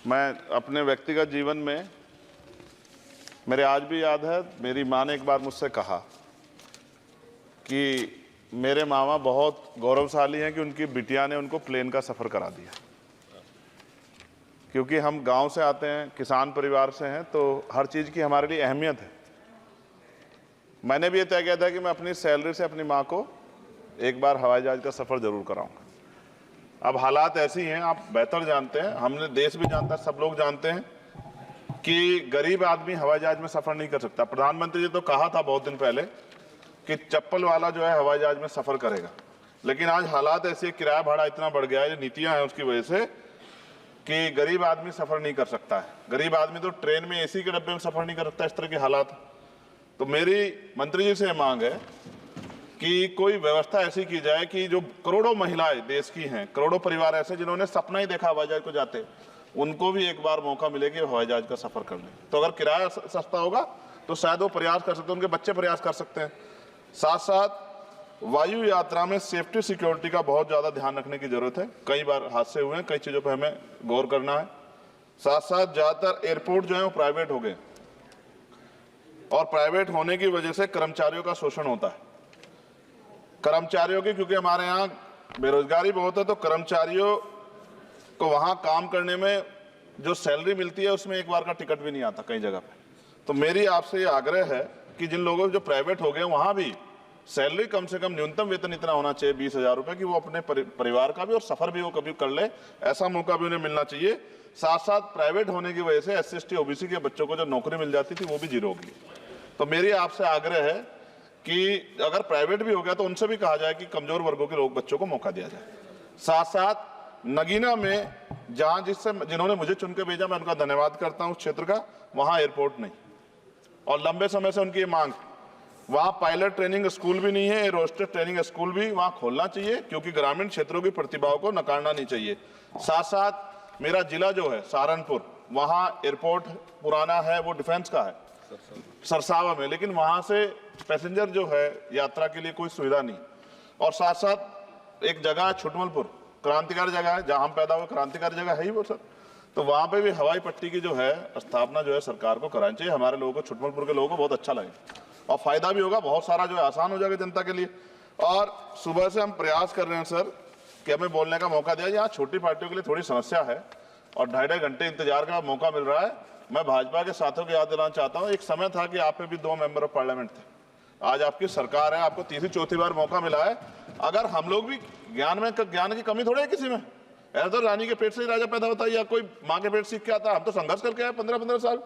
मैं अपने व्यक्तिगत जीवन में, मेरे आज भी याद है, मेरी माँ ने एक बार मुझसे कहा कि मेरे मामा बहुत गौरवशाली हैं कि उनकी बिटिया ने उनको प्लेन का सफ़र करा दिया। क्योंकि हम गांव से आते हैं, किसान परिवार से हैं, तो हर चीज़ की हमारे लिए अहमियत है। मैंने भी ये तय किया था कि मैं अपनी सैलरी से अपनी माँ को एक बार हवाई जहाज़ का सफ़र ज़रूर कराऊंगा। अब हालात ऐसी हैं, आप बेहतर जानते हैं, हमने देश भी जानता है, सब लोग जानते हैं कि गरीब आदमी हवाई जहाज़ में सफ़र नहीं कर सकता। प्रधानमंत्री जी तो कहा था बहुत दिन पहले कि चप्पल वाला जो है हवाई जहाज़ में सफ़र करेगा, लेकिन आज हालात ऐसे, किराया भाड़ा इतना बढ़ गया है, जो नीतियाँ हैं उसकी वजह से, कि गरीब आदमी सफ़र नहीं कर सकता है। गरीब आदमी तो ट्रेन में एसी के डब्बे में सफ़र नहीं कर सकता, इस तरह के हालात। तो मेरी मंत्री जी से मांग है कि कोई व्यवस्था ऐसी की जाए कि जो करोड़ों महिलाएं देश की हैं, करोड़ों परिवार ऐसे जिन्होंने सपना ही देखा हवाई जहाज को जाते, उनको भी एक बार मौका मिले कि हवाई जहाज का सफ़र कर लें। तो अगर किराया सस्ता होगा तो शायद वो प्रयास कर सकते हैं, उनके बच्चे प्रयास कर सकते हैं। साथ साथ वायु यात्रा में सेफ्टी सिक्योरिटी का बहुत ज़्यादा ध्यान रखने की जरूरत है। कई बार हादसे हुए हैं, कई चीज़ों पर हमें गौर करना है। साथ साथ ज़्यादातर एयरपोर्ट जो है वो प्राइवेट हो गए, और प्राइवेट होने की वजह से कर्मचारियों का शोषण होता है। कर्मचारियों की, क्योंकि हमारे यहाँ बेरोजगारी बहुत है, तो कर्मचारियों को वहाँ काम करने में जो सैलरी मिलती है उसमें एक बार का टिकट भी नहीं आता कई जगह पे। तो मेरी आपसे ये आग्रह है कि जिन लोगों जो प्राइवेट हो गए वहाँ भी सैलरी कम से कम न्यूनतम वेतन इतना होना चाहिए 20,000 रुपये, कि वो अपने परिवार का भी और सफ़र भी वो कभी कर ले, ऐसा मौका भी उन्हें मिलना चाहिए। साथ साथ प्राइवेट होने की वजह से SC/ST OBC के बच्चों को जो नौकरी मिल जाती थी वो भी जीरो होगी। तो मेरी आपसे आग्रह है कि अगर प्राइवेट भी हो गया तो उनसे भी कहा जाए कि कमजोर वर्गों के लोग बच्चों को मौका दिया जाए। साथ साथ नगीना में जहां जिन्होंने मुझे चुन के भेजा, मैं उनका धन्यवाद करता हूं, उस क्षेत्र का, वहां एयरपोर्ट नहीं, और लंबे समय से उनकी ये मांग, वहां पायलट ट्रेनिंग स्कूल भी नहीं है, एरोस्टेस ट्रेनिंग स्कूल भी वहां खोलना चाहिए, क्योंकि ग्रामीण क्षेत्रों की प्रतिभाओं को नकारना नहीं चाहिए। साथ साथ मेरा जिला जो है सहारनपुर, वहां एयरपोर्ट पुराना है, वो डिफेंस का है सरसावा में, लेकिन वहां से पैसेंजर जो है यात्रा के लिए कोई सुविधा नहीं। और साथ साथ एक जगह है छुटमलपुर, क्रांतिकारी जगह है, जहां हम पैदा हुए, क्रांतिकारी जगह है ही वो सर। तो वहां पे भी हवाई पट्टी की जो है स्थापना जो है सरकार को करानी चाहिए। हमारे लोगों को, छुटमलपुर के लोगों को बहुत अच्छा लगेगा और फायदा भी होगा, बहुत सारा जो है आसान हो जाएगा जनता के लिए। और सुबह से हम प्रयास कर रहे हैं सर कि हमें बोलने का मौका दिया। यहाँ छोटी पार्टियों के लिए थोड़ी समस्या है और 2.5 घंटे इंतजार का मौका मिल रहा है। मैं भाजपा के साथियों को याद दिलाना चाहता हूँ, एक समय था कि आप पे भी 2 मेंबर ऑफ पार्लियामेंट थे। आज आपकी सरकार है, आपको तीसरी चौथी बार मौका मिला है। अगर हम लोग भी ज्ञान की कमी थोड़ी है किसी में, ऐसा तो रानी के पेट से ही राजा पैदा होता है या कोई माँ के पेट सीख के आता है। हम तो संघर्ष करके आए 15-15 साल।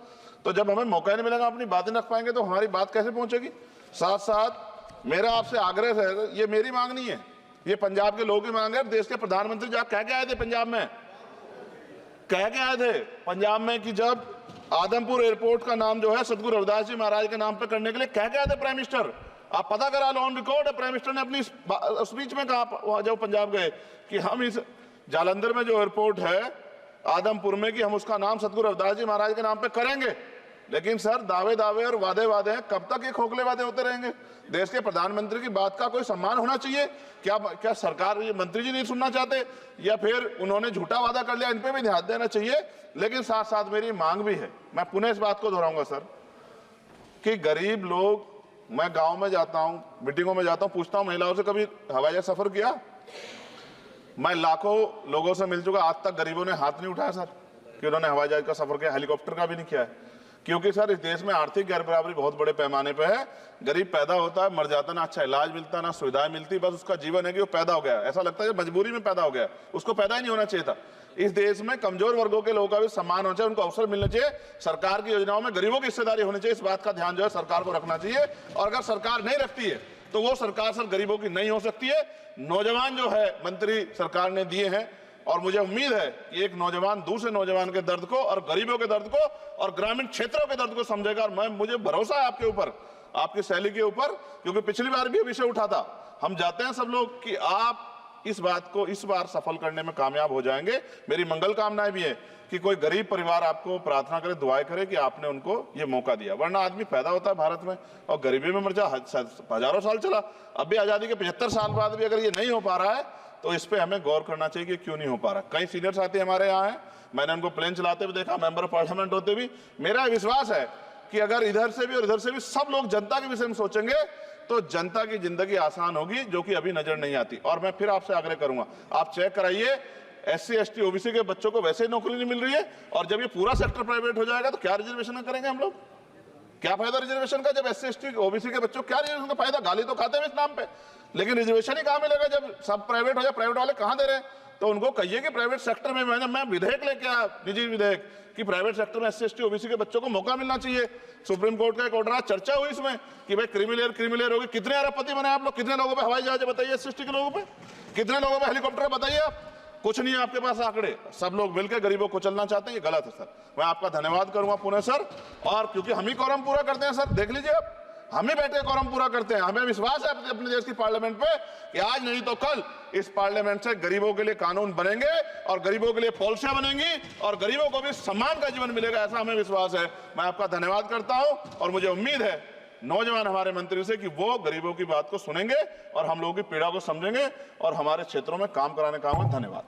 तो जब हमें मौका नहीं मिलेगा, अपनी बातें रख पाएंगे, तो हमारी बात कैसे पहुंचेगी। साथ साथ मेरा आपसे आग्रह है, ये मेरी मांग नहीं है, ये पंजाब के लोगों की मांग है। देश के प्रधानमंत्री जब कह के आए थे पंजाब में, कह के आए थे पंजाब में कि जब आदमपुर एयरपोर्ट का नाम जो है सतगुरु रविदास जी महाराज के नाम पे करने के लिए कह के आए थे प्राइम मिनिस्टर। आप पता करा लो, ऑन रिकॉर्ड है, प्राइम मिनिस्टर ने अपनी स्पीच में कहा जब पंजाब गए कि हम इस जालंधर में जो एयरपोर्ट है आदमपुर में, कि हम उसका नाम सतगुरु रविदास जी महाराज के नाम पे करेंगे। लेकिन सर दावे और वादे हैं, कब तक ये खोखले वादे होते रहेंगे। देश के प्रधानमंत्री की बात का कोई सम्मान होना चाहिए। क्या सरकार, ये मंत्री जी नहीं सुनना चाहते, या फिर उन्होंने झूठा वादा कर लिया, इन पे भी ध्यान देना चाहिए। लेकिन साथ साथ मेरी मांग भी है, मैं पुनः इस बात को दोहराऊंगा सर, कि गरीब लोग, मैं गांव में जाता हूं, मीटिंगों में जाता हूं, पूछता हूं महिलाओं से, कभी हवाई जहाज सफर किया। मैं लाखों लोगों से मिल चुका, आज तक गरीबों ने हाथ नहीं उठाया सर कि उन्होंने हवाई जहाज का सफर किया, हेलीकॉप्टर का भी नहीं किया है। क्योंकि सर इस देश में आर्थिक गैर बराबरी बहुत बड़े पैमाने पे है। गरीब पैदा होता है, मर जाता, ना अच्छा इलाज मिलता, ना सुविधाएं मिलती, बस उसका जीवन है कि वो पैदा हो गया, ऐसा लगता है मजबूरी में पैदा हो गया, उसको पैदा ही नहीं होना चाहिए था। इस देश में कमजोर वर्गों के लोगों का भी सम्मान होना चाहिए, उनको अवसर मिलना चाहिए। सरकार की योजनाओं में गरीबों की हिस्सेदारी होनी चाहिए, इस बात का ध्यान जो है सरकार को रखना चाहिए। और अगर सरकार नहीं रखती है तो वो सरकार सर गरीबों की नहीं हो सकती है। नौजवान जो है मंत्री सरकार ने दिए हैं, और मुझे उम्मीद है कि एक नौजवान दूसरे नौजवान के दर्द को और गरीबों के दर्द को और ग्रामीण क्षेत्रों के दर्द को समझेगा। और मुझे भरोसा है आपके ऊपर, आपकी शैली के ऊपर, क्योंकि पिछली बार भी विषय उठा था। हम जाते हैं सब लोग कि आप इस बात को इस बार सफल करने में कामयाब हो जाएंगे। मेरी मंगल कामनाएं भी है कि कोई गरीब परिवार आपको प्रार्थना करे, दुआएं करे कि आपने उनको ये मौका दिया। वरना आदमी पैदा होता है भारत में और गरीबी में मर जा, हजारों साल चला। अब भी आजादी के 75 साल बाद भी अगर ये नहीं हो पा रहा है तो इस पे हमें गौर करना चाहिए कि क्यों नहीं हो पा रहा। कई सीनियर साथी हमारे यहाँ हैं, मैंने उनको प्लेन चलाते हुए देखा, मेंबर ऑफ पार्लियामेंट होते भी। मेरा विश्वास है कि अगर इधर से भी और इधर से भी सब लोग जनता के विषय में सोचेंगे तो जनता की जिंदगी आसान होगी, जो कि अभी नजर नहीं आती। और मैं फिर आपसे आग्रह करूंगा, आप चेक कराइए, SC ST OBC के बच्चों को वैसे ही नौकरी नहीं मिल रही है, और जब ये पूरा सेक्टर प्राइवेट हो जाएगा तो क्या रिजर्वेशन करेंगे हम लोग? क्या फायदा रिजर्वेशन का? जब SC ST OBC के बच्चों क्या रिजर्वेशन का फायदा? गाली तो खाते हैं इस नाम पे, लेकिन रिजर्वेशन ही कहां मिलेगा जब सब प्राइवेट हो जाए? प्राइवेट वाले कहां दे रहे हैं? तो उनको कहिए कि प्राइवेट सेक्टर में मैं विधेयक लेके आया, निजी विधेयक, कि प्राइवेट सेक्टर में SC ST OBC के बच्चों को मौका मिलना चाहिए। सुप्रीम कोर्ट का एक ऑर्डर, चर्चा हुई इसमें कि भाई क्रिमिलेयर होगी। कितने अरबपति बने आप लोग? कितने लोगों पे हवाई जहाज बताइए? SC ST के लोगों पे कितने लोगों पे हेलीकॉप्टर बताइए? आप कुछ नहीं है आपके पास आंकड़े। सब लोग मिलकर गरीबों को चलना चाहते हैं, ये गलत है सर। मैं आपका धन्यवाद करूंगा पुणे सर, और क्योंकि हम ही कोरम पूरा करते हैं सर, देख लीजिए आप, हम ही बैठे कोरम पूरा करते हैं। हमें विश्वास है अपने देश की पार्लियामेंट पे कि आज नहीं तो कल इस पार्लियामेंट से गरीबों के लिए कानून बनेंगे और गरीबों के लिए पॉलिसियां बनेंगी और गरीबों को भी सम्मान का जीवन मिलेगा, ऐसा हमें विश्वास है। मैं आपका धन्यवाद करता हूं और मुझे उम्मीद है नौजवान हमारे मंत्री से कि वो गरीबों की बात को सुनेंगे और हम लोगों की पीड़ा को समझेंगे और हमारे क्षेत्रों में काम कराने का। धन्यवाद।